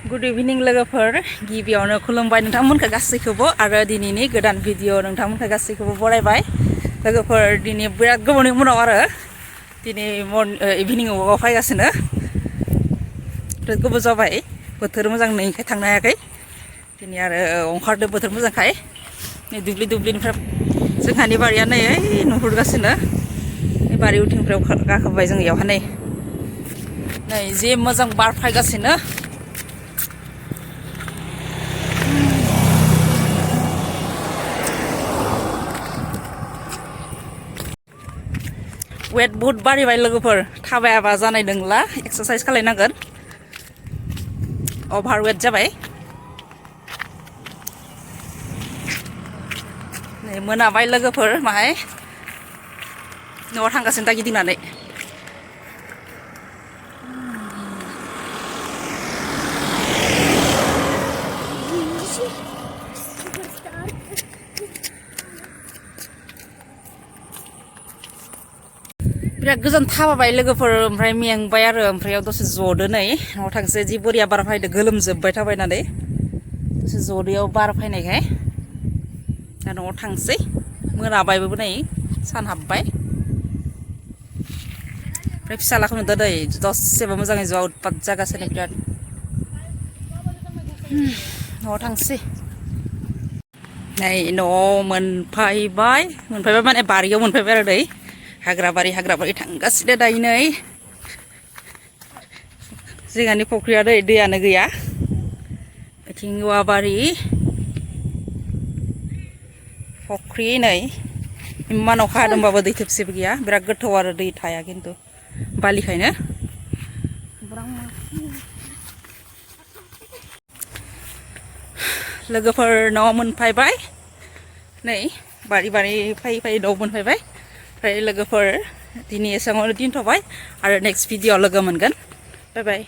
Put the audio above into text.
good इभिनिं लोगोफोर गिबियावनो खुलुमबाय नोंथांमोनखौ गासैखौबो आरो दिनैनि गोदान भिडिअ नोंथांमोनखौ गासैखौबो बरायबाय लोगोफोर दिनै बिराद गोबावनि उनाव आरो दिनै इभिनिं वाकआव फैगासिनो बिराद गोबाव जाबाय बोथोर मोजां नङैखाय थांनो हायाखै दिनै आरो ओंखारदों बोथोर मोजांखाय नै दुब्लिनिफ्राय जोंहानि बारिया नै नुहुरगासिनो बारि उथिंफ्राव गाखोबाय जों इयावहा नै जे मोजां बार फैगासिनो वेट बहुत बारायबाय लोगोफोर थाबायाबा जानाय नंला एक्सारसाइज खालायनांगोन अभार वेट जाबाय नै मोनाबाय लोगोफोर माहाय न'आव थांगासिनो दा गिदिंनानै बिराद गोजान थाबाय लोगोफोर ओमफ्राय मेंबाय आरो ओमफ्राय दसे जदो नै न'आव थांसै जि बोरिया बार फैदो गोलोमजोब्बाय थाबायनानै दसे जदोयाव बार फैनायखाय दा न'आव थांसै मोनाबायबो नै सान हाबबाय ओमफ्राय फिसालाखौ नुदो दै दसेबो मोजाङै ज'आ उतपात जागासिनो बिराद न'आव थांसै नै न'आव मोनफैबाय माने बारियाव मोनफैबाय आरो दै हाग्राबारि थांगासिनो दायो नै जोंहानि फुख्रिया दैयानो गैया बिथिं औवाबारि फुख्रि नै इमान अखा हादोंबाबो दै थोबसेबो गैया बिराद गोथौ आरो दै थाया खिन्थु बालिखायनो लोगोफोर न'आव मोनफैबाय नै बारि फै न'आव मोनफैबाय ओमफ्राय लोगोफोर दिनै एसेबांआवनो दोनथ'बाय आरो नेक्स्ट भिडिअ लोगो मोनगोन बाय बाय